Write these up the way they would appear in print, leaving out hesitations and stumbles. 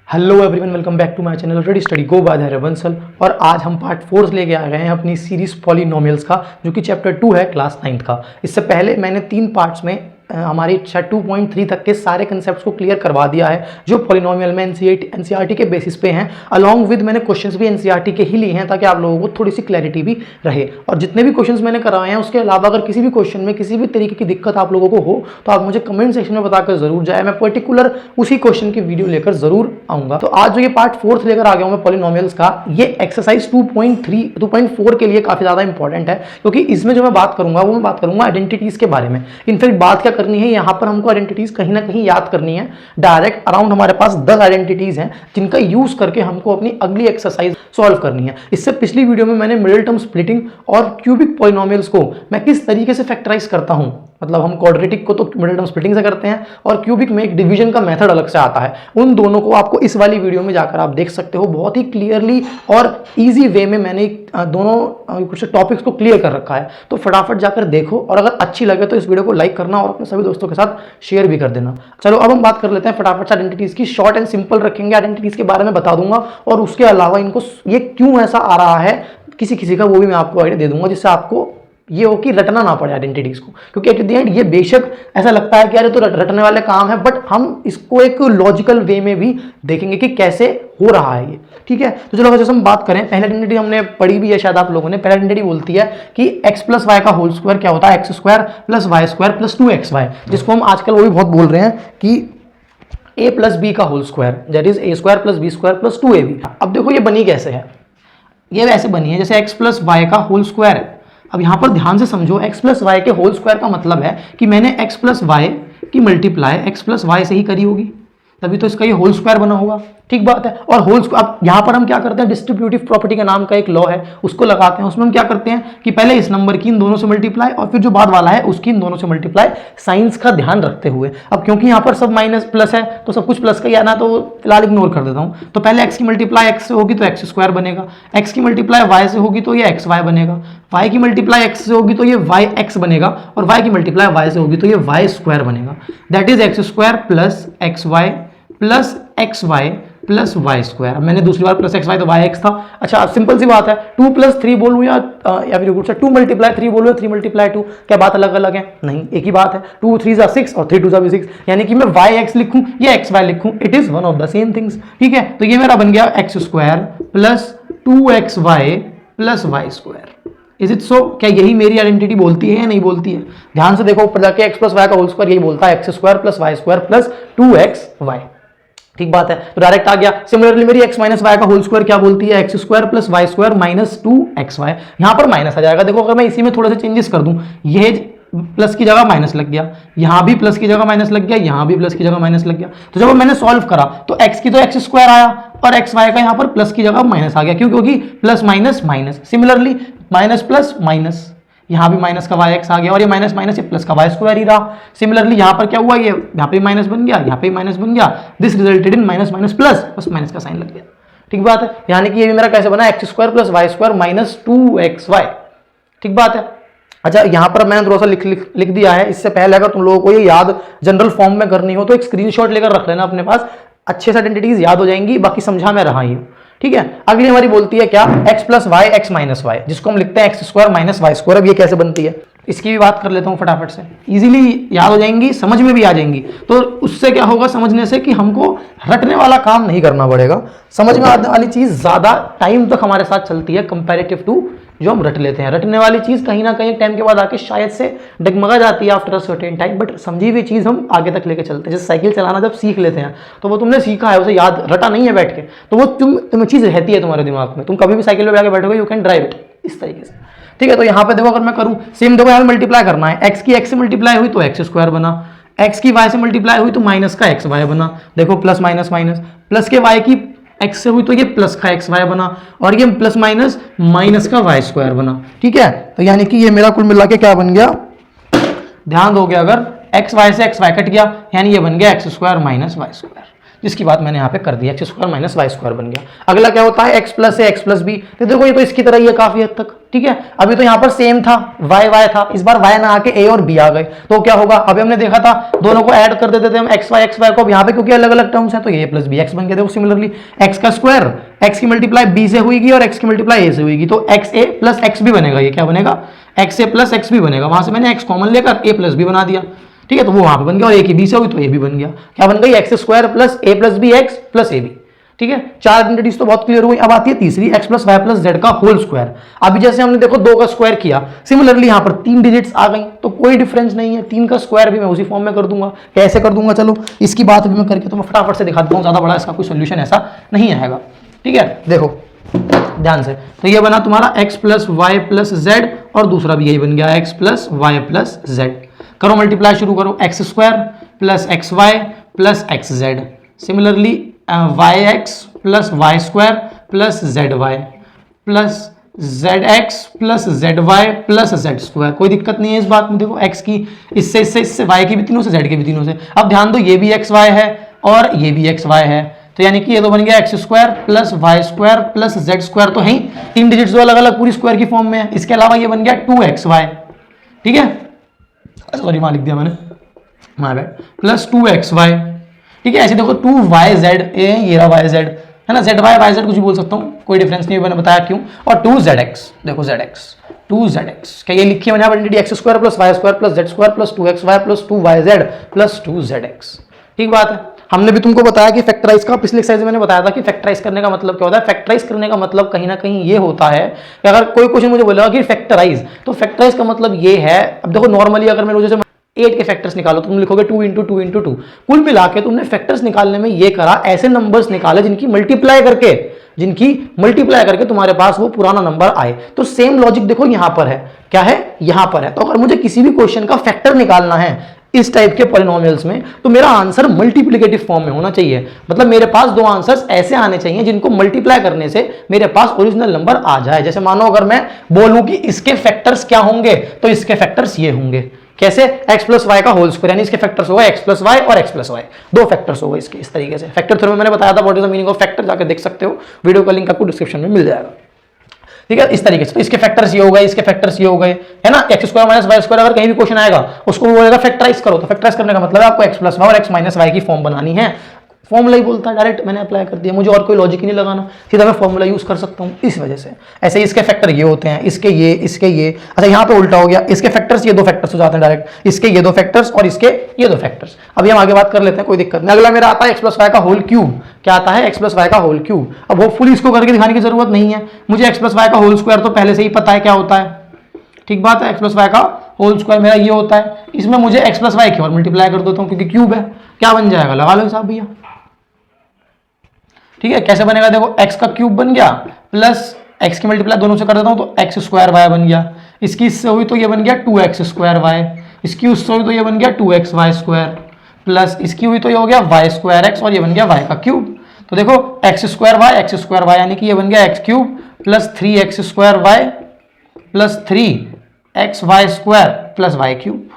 Hello everyone, welcome back to my channel ready study go by Dhairya Bansal. और आज हम part 4 लेके आ गए हैं अपनी सीरीज पॉलिनोमियल्स का, जो कि चैप्टर 2 है क्लास 9th का। इससे पहले मैंने 3 पार्ट्स में हमारी 2.3 तक के सारे कंसेप्ट्स को क्लियर करवा दिया है, जो पॉलिनोमियल में एनसीईआरटी के बेसिस पे हैं। अलॉन्ग विद मैंने क्वेश्चंस भी एनसीईआरटी के ही लिए हैं, ताकि आप लोगों को थोड़ी सी क्लैरिटी भी रहे। और जितने भी क्वेश्चंस मैंने कराए हैं, उसके अलावा अगर किसी भी क्वेश्चन में किसी भी तरीके की दिक्कत आप लोगों को हो, तो आप मुझे कमेंट सेक्शन में बताकर जरूर जाए। मैं पर्टिकुलर उसी क्वेश्चन की वीडियो लेकर जरूर आऊँगा। तो आज जो ये पार्ट 4 लेकर आ गया हूँ मैं पॉलिनोमियल्स का, ये एक्सरसाइज 2.4 के लिए काफ़ी ज़्यादा इंपॉर्टेंट है, क्योंकि इसमें जो मैं बात करूँगा वो मैं बात करूँगा आइडेंटिटीज़ के बारे में। इनफैक्ट बात क्या करनी है, यहाँ पर हमको आइडेंटिटीज कहीं ना कहीं याद करनी है। डायरेक्ट अराउंड हमारे पास 10 आइडेंटिटीज हैं, जिनका यूज करके हमको अपनी अगली एक्सरसाइज सॉल्व करनी है। इससे पिछली वीडियो में मैंने मिडिल टर्म स्प्लिटिंग और क्यूबिक पॉलिनोमियल्स को मैं किस तरीके से फैक्टराइज करता हूं, मतलब हम क्वाड्रेटिक को तो मिडिल टर्म स्प्लिटिंग से करते हैं और क्यूबिक में एक डिवीजन का मेथड अलग से आता है। उन दोनों को आपको इस वाली वीडियो में जाकर आप देख सकते हो। बहुत ही क्लियरली और इजी वे में मैंने दोनों कुछ टॉपिक्स को क्लियर कर रखा है। तो फटाफट जाकर देखो, और अगर अच्छी लगे तो इस वीडियो को लाइक करना और अपने सभी दोस्तों के साथ शेयर भी कर देना। चलो अब हम बात कर लेते हैं फटाफट से आइडेंटिटीज की। शॉर्ट एंड सिंपल रखेंगे, आइडेंटिटीज के बारे में बता दूंगा, और उसके अलावा इनको ये क्यों ऐसा आ रहा है किसी का वो भी मैं आपको आइडिया दे दूंगा, जिससे आपको ये हो कि रटना ना पड़े आइडेंटिटीज को। क्योंकि एट द एंड ये बेशक ऐसा लगता है कि यार तो रटने वाले काम है, बट हम इसको एक लॉजिकल वे में भी देखेंगे कि कैसे हो रहा है ये। ठीक है, तो चलो जैसे हम बात करें, पहली आइडेंटिटी हमने पढ़ी भी है शायद आप लोगों ने। पहली आइडेंटिटी बोलती है कि x प्लस वाई का होल स्क्वायर क्या होता है, X square plus Y square plus 2xy, जिसको हम आजकल वो भी बहुत बोल रहे हैं कि a प्लस बी का whole square, that is a square plus B square plus 2ab। अब देखो ये बनी कैसे है, ये वैसे बनी है जैसे x प्लस वाई का होल स्क्वायर है। अब यहां पर ध्यान से समझो, x प्लस वाई के होल स्क्वायर का मतलब है कि मैंने x प्लस वाई की मल्टीप्लाई x प्लस वाई से ही करी होगी, तभी तो इसका ये होल स्क्वायर बना होगा। ठीक बात है। और होल अब यहाँ पर हम क्या करते हैं, डिस्ट्रीब्यूटिव प्रॉपर्टी का नाम का एक लॉ है, उसको लगाते हैं। उसमें हम क्या करते हैं कि पहले इस नंबर की इन दोनों से मल्टीप्लाई, और फिर जो बाद वाला है उसकी इन दोनों से मल्टीप्लाई, साइंस का ध्यान रखते हुए। अब क्योंकि यहाँ पर सब माइनस प्लस है, तो सब कुछ प्लस का ही आना, तो फिलहाल इग्नोर कर देता हूँ। तो पहले एक्स की मल्टीप्लाई एक्स से होगी तो एक्स स्क्वायर बनेगा, एक्स की मल्टीप्लाई वाई से होगी तो ये एक्स वाई बनेगा, वाई की मल्टीप्लाई एक्स से होगी तो ये वाई एक्स बनेगा, और वाई की मल्टीप्लाई वाई से होगी तो ये वाई स्क्वायर बनेगा। That is X square plus X Y plus X Y plus Y square. अब मैंने दूसरी बार प्लस एक्स वाई तो वाई एक्स था। अच्छा, सिंपल सी बात है, 2 प्लस 3 बोलूँ या फिर 2 मल्टीप्लाई 3 बोलूँ या 3 मल्टीप्लाई 2, क्या बात अलग अलग है? नहीं, एक ही बात है। 2 3 6 और 3 2 6, यानी कि मैं वाई एक्स लिखूँ या एक्स वाई लिखूँ, it is one of the same things. ठीक है, तो ये मेरा बन गया X square plus 2xy plus Y square. Is it so? क्या यही मेरी आइडेंटिटी बोलती है या नहीं बोलती है? ध्यान से देखो, ऊपर जाके एक्स प्लस वाई का होल स्क्वायर यही बोलता है, X square plus Y square plus 2xy। ठीक बात है, तो डायरेक्ट आ गया। सिमिलरली मेरी x माइनस वाई का होल स्क्वायर क्या बोलती है, X square plus Y square minus 2xy। यहां पर माइनस आ जाएगा। देखो अगर मैं इसी में थोड़े से चेंजेस कर दूं, ये प्लस की जगह माइनस लग गया, यहां भी प्लस की जगह माइनस लग गया, यहां भी प्लस की जगह माइनस लग गया। तो जब मैंने सॉल्व करा तो x की तो एक्स स्क्वायर आया, और एक्स वाई का यहां पर प्लस की जगह माइनस आ गया। क्यों? क्योंकि plus minus minus. Similarly minus plus minus, यहाँ भी माइनस का वाई एक्स आ गया, और ये माइनस माइनस ये प्लस का वाई स्क्वायर ही रहा। सिमिलरली यहाँ पर क्या हुआ, ये यहाँ पे माइनस बन गया, यहाँ पे माइनस बन गया, this resulted in minus minus plus, बस माइनस का साइन लग गया। ठीक बात है, यानी कि ये भी मेरा कैसे बना, X square plus Y square minus 2xy। ठीक बात है। अच्छा, यहाँ पर मैंने थोड़ा सा लिख दिया है। इससे पहले अगर तुम लोगों को ये याद जनरल फॉर्म में करनी हो तो एक स्क्रीनशॉट लेकर रख लेना अपने पास, अच्छे से आइडेंटिटीज याद हो जाएंगी। बाकी समझा मैं रहा ही हूँ। ठीक है, अगली हमारी बोलती है क्या, x plus Y X minus Y, जिसको हम लिखते हैं X square minus Y square. अब ये कैसे बनती है, इसकी भी बात कर लेता हूँ फटाफट से। इजीली याद हो जाएंगी, समझ में भी आ जाएंगी। तो उससे क्या होगा समझने से, कि हमको रटने वाला काम नहीं करना पड़ेगा। समझ में आने वाली चीज ज्यादा टाइम तक हमारे साथ चलती है कंपैरेटिव टू जो हम रट लेते हैं। रटने वाली चीज कहीं ना कहीं टाइम के बाद आके शायद से डगमगा जाती है after a certain time, but समझी हुई चीज हम आगे तक लेके चलते हैं। जैसे साइकिल चलाना जब सीख लेते हैं, तो वो तुमने सीखा है, उसे याद रटा नहीं है बैठ के, तो वो तुम्हें चीज रहती है तुम्हारे दिमाग में। तुम कभी भी साइकिल पे आके बैठोगे, यू कैन ड्राइव इट इस तरीके से। ठीक है, तो यहाँ पे देखो अगर मैं करूँ सेम, देखो यहाँ मल्टीप्लाई करना है, एक्स की एक्स से मल्टीप्लाई हुई तो एक्स स्क्वायर बना, एक्स की वाई से मल्टीप्लाई हुई तो माइनस का एक्स वाई बना। देखो प्लस माइनस माइनस, प्लस के वाई की एक्स से हुई तो ये प्लस का एक्स वाई बना, और ये प्लस माइनस माइनस का वाई स्क्वायर बना। ठीक है, तो यानी कि ये मेरा कुल मिला के क्या बन गया, ध्यान दोगे अगर एक्स वाई से एक्स वाई कट गया, यानी ये बन गया X square minus Y square. जिसकी बात मैंने यहाँ पे कर दी, X square minus Y square बन गया। अगला क्या होता है, X plus A X plus B. तो देखो ये तो इसकी तरह ही है काफी हद तक, ठीक है। अभी तो यहाँ पर सेम था, वाई वाई था, इस बार वाई ना आके ए और बी आ गए, तो क्या होगा, अभी हमने देखा था दोनों को ऐड कर देते थे हम एक्स वाई को। अब यहाँ पे क्योंकि अलग अलग टर्म्स है तो ये प्लस बी एक्स बन गया। देखो सिमिलरली एक्स का स्क्वायर एक्स की मल्टीप्लाई बी से हुईगी और एक्स की मल्टीप्लाई ए से हुईगी, तो एक्स ए प्लस एक्स बी बनेगा। ये क्या बनेगा, एक्स ए प्लस एक्स बी बनेगा। वहां से मैंने एक्स कॉमन लेकर ए प्लस बी बना दिया, ठीक है, तो वो वहां पे बन गया। और ए की बी से हुई तो ए भी बन गया। क्या बन गई, X square plus A plus B X plus A B, ठीक है। चार आइडेंटिटीज तो बहुत क्लियर हुई। अब आती है तीसरी, X plus Y plus Z का होल स्क्वायर। अभी जैसे हमने देखो 2 का स्क्वायर किया, सिमिलरली यहाँ पर 3 डिजिट्स आ गई, तो कोई डिफरेंस नहीं है। 3 का स्क्वायर भी मैं उसी फॉर्म में कर दूंगा। कैसे कर दूंगा, चलो इसकी बात भी मैं करके तो मैं फटाफट से दिखा देता हूँ, ज्यादा बड़ा इसका कोई सोल्यूशन ऐसा नहीं आएगा, ठीक है। देखो ध्यान से, तो ये बना तुम्हारा x plus Y plus Z, और दूसरा भी यही बन गया x plus Y plus Z. करो मल्टीप्लाई शुरू करो, X square plus X Y plus X Z, similarly Y X plus Y square plus Z Y plus Z X plus Z Y plus Z square. कोई दिक्कत नहीं है इस बात में। देखो x की इससे y की भी तीनों से, z की भी तीनों से। अब ध्यान दो, ये भी एक्स वाई है और ये भी एक्स वाई है, तो यानी कि ये तो बन गया X square plus Y square plus Z square. तो है 3 डिजिट्स जो अलग अलग पूरी स्क्वायर की फॉर्म में है। इसके अलावा ये बन गया 2xy, ठीक है, सॉरी वहां लिख दिया मैंने, माय बैड, प्लस 2xy, ठीक है। ऐसे देखो 2yz, ये रहा yz है ना, zy yz कुछ भी बोल सकता हूँ, कोई डिफरेंस नहीं, मैंने बताया क्यों। और 2zx, देखो zx 2zx, क्या ये लिखी है मैंने identity, X square plus Y square plus Z square plus 2xy plus 2yz plus 2zx, ठीक बात है। हमने भी तुमको बताया कि फैक्टराइज का, पिछले एक्सरसाइज में मैंने बताया था कि फैक्टराइज करने का मतलब क्या होता है। फैक्टराइज करने का मतलब कहीं ना कहीं ये होता है कि अगर कोई क्वेश्चन मुझे बोलेगा कि फैक्टराइज, तो फैक्टराइज का मतलब ये है, अब देखो नॉर्मली अगर मैं रोज जैसे 8 के फैक्टर्स निकालो, तुम लिखोगे 2 इंटू 2 इंटू 2, कुल मिला के तुमने फैक्टर्स निकालने में ये करा, ऐसे नंबर्स निकाले जिनकी मल्टीप्लाई करके तुम्हारे पास वो पुराना नंबर आए। तो सेम लॉजिक देखो यहां पर है, क्या है, यहां पर है। तो अगर मुझे किसी भी क्वेश्चन का फैक्टर निकालना है इस टाइप के पॉलिनोमियल्स में, तो मेरा आंसर मल्टीप्लिकेटिव फॉर्म में होना चाहिए। मतलब मेरे पास 2 आंसर्स ऐसे आने चाहिए जिनको मल्टीप्लाई करने से मेरे पास ओरिजिनल नंबर आ जाए। जैसे मानो अगर मैं बोलूं कि इसके फैक्टर्स क्या होंगे, तो इसके फैक्टर्स ये होंगे, कैसे, x प्लस वाई का होल स्क्वायर, यानी इसके फैक्टर्स होगा x प्लस वाई और x प्लस वाई, 2 फैक्टर्स होगा इसके। इस तरीके से फैक्टर थ्योरम में मैंने बताया था what is the meaning of factor, जाकर देख सकते हो, वीडियो का लिंक आपको डिस्क्रिप्शन में मिल जाएगा, ठीक है। इस तरीके से तो इसके फैक्टर्स ये हो गए, इसके फैक्टर्स ये हो गए, है ना। X square minus Y square अगर कहीं भी क्वेश्चन आएगा उसको बोलेगा फैक्टराइज करो, तो फैक्टराइज करने का मतलब है आपको एक्स प्लस वाई और एक्स माइनस वाई की फॉर्म बनानी है। फॉर्मूला ही बोलता है, डायरेक्ट मैंने अप्लाई कर दिया, मुझे और कोई लॉजिक ही नहीं लगाना, सीधा मैं फॉर्मूला यूज कर सकता हूँ इस वजह से। ऐसे इसके फैक्टर ये होते हैं, इसके ये, इसके ये, अच्छा यहाँ पे उल्टा हो गया, इसके फैक्टर्स ये 2 फैक्टर्स हो जाते हैं डायरेक्ट, इसके ये 2 फैक्टर्स और इसके ये 2 फैक्टर्स। अभी हम आगे बात कर लेते हैं, कोई दिक्कत नहीं। अगला मेरा आता है एक्स प्लस वाई का होल क्यूब। क्या आता है, एक्स प्लस वाई का होल क्यूब। अब होपफुली इसको करके दिखाने की जरूरत नहीं है, मुझे एक्स प्लस वाई का होल स्क्वायर तो पहले से ही पता है क्या होता है, ठीक बात है। एक्स प्लस वाई का होल स्क्वायर मेरा ये होता है, इसमें मुझे एक्स प्लस वाई की और मल्टीप्लाई कर देता हूँ क्योंकि क्यूब है। क्या बन जाएगा, लगा लो हिसाब भैया, ठीक है। कैसे बनेगा, देखो x का क्यूब बन गया प्लस x की मल्टीप्लाई दोनों से कर देता हूं तो x स्क्वायर y बन गया, इसकी इससे हुई तो ये बन गया 2x स्क्वायर y, इसकी उससे हुई तो ये बन गया 2x y स्क्वायर, प्लस इसकी हुई तो ये हो गया y स्क्वायर x और ये बन गया y का क्यूब। तो देखो x स्क्वायर y यानी कि ये बन गया x cube plus 3x square y plus 3xy square plus y cube.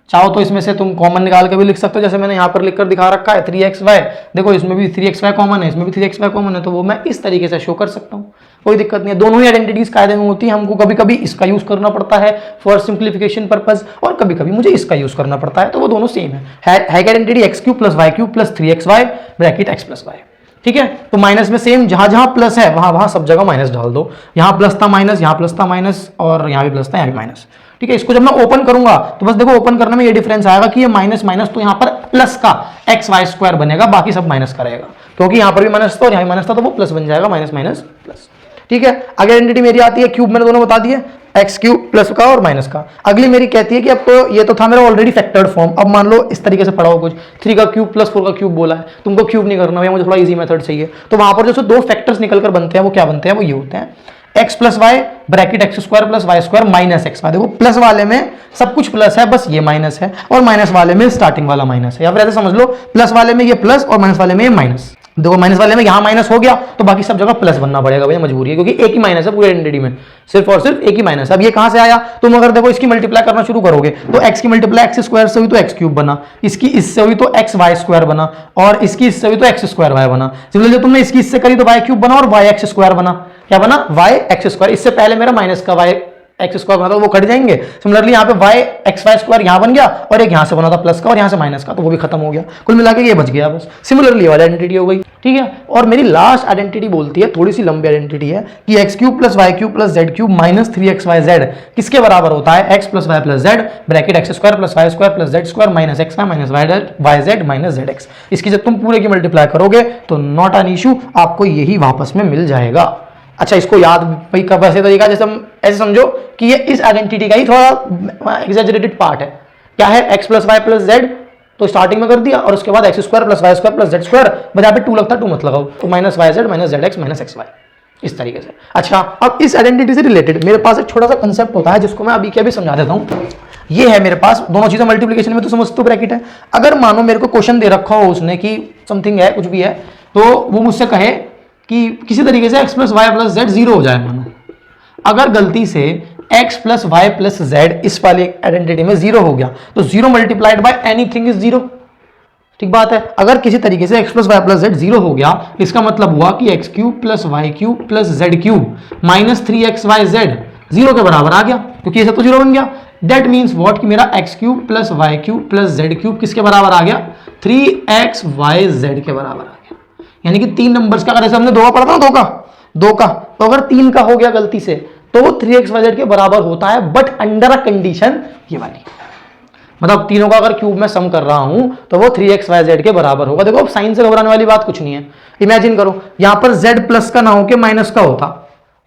चाहो तो इसमें से तुम कॉमन निकाल के भी लिख सकते हो, जैसे मैंने यहाँ पर लिखकर दिखा रखा है 3xy, देखो इसमें भी 3xy कॉमन है, इसमें भी 3xy कॉमन है, तो वो मैं इस तरीके से शो कर सकता हूँ, कोई दिक्कत नहीं है। दोनों ही आइडेंटिटीज कायदे में होती है, हमको कभी कभी इसका यूज करना पड़ता है फॉर सिंप्लीफिकेशन पर्पज, और कभी कभी मुझे इसका यूज करना पड़ता है, तो वो दोनों सेम है identity X cube plus Y cube plus 3xy bracket x plus Y, ठीक है। तो माइनस में सेम, जहां जहां प्लस है वहां वहां सब जगह माइनस डाल दो, यहाँ प्लस था माइनस, यहाँ प्लस था माइनस, और यहाँ भी प्लस था, यहाँ भी माइनस, ठीक है। इसको जब मैं ओपन करूंगा तो बस देखो ओपन करने में ये डिफरेंस आएगा कि ये माइनस माइनस तो यहाँ पर प्लस का एक्स वाई स्क्वायर बनेगा, बाकी सब माइनस का रहेगा, क्योंकि यहाँ पर भी माइनस था और यहाँ भी माइनस था, तो वो प्लस बन जाएगा, माइनस माइनस प्लस, ठीक है। अगली आइडेंटिटी मेरी आती है क्यूब, मैंने दोनों बता दिए, एक्स क्यूब प्लस का और माइनस का। अगली मेरी कहती है कि अब तो ये तो था मेरा ऑलरेडी फैक्टर्ड फॉर्म, अब मान लो इस तरीके से पढ़ाओ कुछ 3 का क्यूब प्लस 4 का क्यूब बोला है, तुमको क्यूब नहीं करना है, मुझे थोड़ा इजी मेथड चाहिए, तो वहां पर जो 2 फैक्टर्स निकलकर बनते हैं वो क्या बनते हैं, वो ये होते हैं x plus Y bracket X square plus Y square minus X Y. देखो प्लस वाले में सब कुछ प्लस है, बस ये माइनस है, और माइनस वाले में स्टार्टिंग वाला माइनस है, या फिर ऐसे समझ लो प्लस वाले में ये प्लस और माइनस वाले में ये माइनस, देखो माइनस वाले में यहाँ माइनस हो गया तो बाकी सब जगह प्लस बनना पड़ेगा भैया, मजबूरी है, क्योंकि एक ही माइनस है पूरे आइडेंटिटी में, सिर्फ और सिर्फ एक ही माइनस। अब ये कहां से आया, तुम अगर देखो इसकी मल्टीप्लाई करना शुरू करोगे तो x की मल्टीप्लाई x स्क्वायर से हुई तो x क्यूब बना, इसकी इससे हुई तो x वाई स्क्वायर बना, और इसकी इससे हुई तो x स्क्वायर वाई बना। सिमिलरली तुमने इसकी इससे करी तो y क्यूब बना और y x स्क्वायर बना। क्या बना, y x स्क्वायर। इससे पहले मेरा माइनस का y एक्स स्क्वायर बना था, वो कट जाएंगे। सिमिलरली यहाँ पे वाई एक्स वाई स्क्वायर यहाँ बन गया, और एक यहाँ से बना था प्लस का और यहाँ से माइनस का, तो वो भी खत्म हो गया। कुल मिला के ये बच गया बस। सिमिलरली वाली आइडेंटिटी हो गई, ठीक है। और मेरी लास्ट आइडेंटिटी बोलती है, थोड़ी सी लंबी आइडेंटिटी है, कि X cube plus Y cube plus Z cube minus 3xyz किसके बराबर होता है, X plus Y plus Z bracket X square plus Y square plus Z square minus X Y minus Y Z minus Z X. इसकी जब तुम पूरे की multiply करोगे तो नॉट एन इशू, आपको यही वापस में मिल जाएगा। अच्छा, इसको याद भाई का वैसे तरीका, जैसे हम ऐसे समझो कि ये इस आइडेंटिटी का ही थोड़ा एग्जैजरेटेड पार्ट है। क्या है, X plus Y plus Z, तो स्टार्टिंग में कर दिया, और उसके बाद X square plus Y square plus Z square, बस यहाँ पे 2 लगता है 2 मत लगाओ, तो minus Y Z minus Z X minus X Y, इस तरीके से। अच्छा, अब इस आइडेंटिटी से रिलेटेड मेरे पास एक छोटा सा कंसेप्ट होता है जिसको मैं अभी क्या भी समझा देता हूँ। ये है मेरे पास दोनों चीजें मल्टीप्लिकेशन में तो समझते हो ब्रैकेट है। अगर मानो मेरे को क्वेश्चन दे रखा हो उसने कि समथिंग है, कुछ भी है, तो वो मुझसे कहे कि किसी तरीके से x plus Y plus Z 0 हो जाए। मानो अगर गलती से x plus Y plus Z इस वाली आइडेंटिटी में 0 हो गया तो 0 मल्टीप्लाइड बाय एनीथिंग इज 0। ठीक बात है। अगर किसी तरीके से x plus Y plus Z 0 हो गया, इसका मतलब हुआ कि X cube plus Y cube plus Z cube minus 3xyz 0 के बराबर आ गया, क्योंकि ये सब तो 0 बन गया। दैट मीन्स वॉट कि मेरा X cube plus Y cube plus Z cube किसके बराबर आ गया, 3xyz के बराबर आ गया। यानी कि 3 नंबर्स का, अगर ऐसे हमने 2 का पढ़ा था ना, 2 का, तो अगर 3 का हो गया गलती से तो वो 3xyz के बराबर होता है, बट अंडर अ कंडीशन ये वाली, मतलब तीनों का अगर क्यूब में सम कर रहा हूं तो वो 3xyz के बराबर होगा। देखो, अब साइन से घबराने वाली बात कुछ नहीं है। इमेजिन करो यहां पर z प्लस का ना होके माइनस का होता,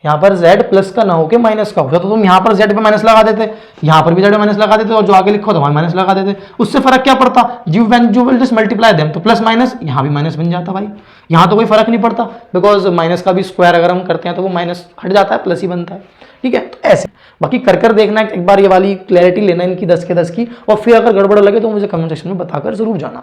यहां पर z प्लस का ना होके माइनस का होता, तो तुम यहां पर z पे माइनस लगा देते, यहां पर भी z पे माइनस लगा देते, और जो आगे लिखो तो वहां माइनस लगा देते। उससे फर्क क्या पड़ता, you will just multiply them, तो प्लस माइनस यहां भी माइनस बन जाता भाई। यहां तो कोई फर्क नहीं पड़ता, बिकॉज माइनस का भी स्क्वायर अगर हम करते हैं तो वो माइनस हट जाता है, प्लस ही बनता है। ठीक है, तो ऐसे बाकी कर देखना, एक बार ये वाली क्लैरिटी लेना इनकी 10 के 10 की, और फिर अगर गड़बड़ लगे तो मुझे कमेंट सेक्शन में बताकर जरूर जाना।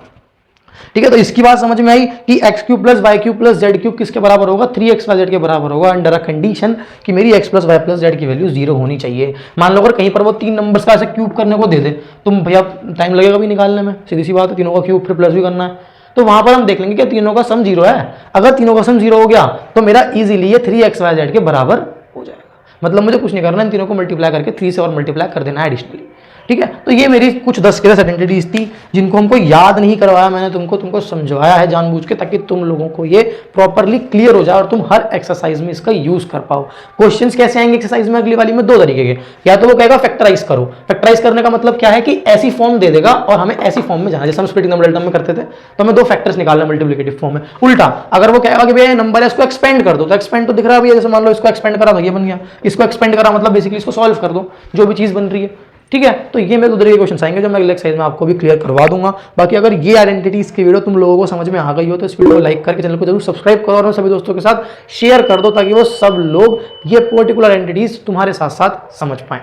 ठीक है, तो इसकी बात समझ में आई कि X cube plus Y cube plus Z cube किसके बराबर होगा, 3xyz के बराबर होगा, अंडर अ कंडीशन कि मेरी x plus Y plus Z की वैल्यू 0 होनी चाहिए। मान लो अगर कहीं पर वो 3 नंबर्स का ऐसे क्यूब करने को दे दे, तुम भैया टाइम लगेगा भी निकालने में, सीधी सी बात है, तीनों का क्यूब फिर प्लस भी करना है, तो वहां पर हम देख लेंगे कि तीनों का सम 0 है। अगर तीनों का सम 0 हो गया तो मेरा इजीली ये 3xyz के बराबर हो जाएगा। मतलब मुझे कुछ नहीं करना, इन तीनों को मल्टीप्लाई करके 3 से और मल्टीप्लाई कर देना है एडिशनली। ठीक है, तो ये मेरी कुछ 10 के 10 आइडेंटिटीज थी जिनको हमको याद नहीं करवाया मैंने, तुमको समझाया है जानबूझ के, ताकि तुम लोगों को ये प्रॉपरली क्लियर हो जाए और तुम हर एक्सरसाइज में इसका यूज कर पाओ। क्वेश्चंस कैसे आएंगे एक्सरसाइज में अगली वाली में, 2 तरीके के, या तो वो कहेगा फैक्टराइज करो। फैक्टराइज करने का मतलब क्या है कि ऐसी फॉर्म दे देगा और हमें ऐसी फॉर्म में जाना, जैसे हम स्प्लिटिंग नंबर में करते थे, तो हमें 2 फैक्टर्स निकालना मल्टीप्लिकेटिव फॉर्म में। उल्टा अगर वो कहेगा कि भैया नंबर है इसको एक्सपेंड कर दो, तो एक्सपेंड तो दिख रहा है, जैसे मान लो इसको एक्सपेंड करा तो ये बन गया, इसको एक्सपेंड करा मतलब बेसिकली इसको सॉल्व कर दो, जो भी चीज बन रही है। ठीक है, तो ये मेरे उधर के क्वेश्चन आएंगे जो मैं अगले एक्सरसाइज में आपको भी क्लियर करवा दूंगा। बाकी अगर ये आइडेंटिटीज की वीडियो तुम लोगों को समझ में आ गई हो तो इस वीडियो को लाइक करके चैनल को जरूर सब्सक्राइब करो और सभी दोस्तों के साथ शेयर कर दो, ताकि वो सब लोग ये पर्टिकुलर आइडेंटिटीज तुम्हारे साथ साथ समझ पाएं।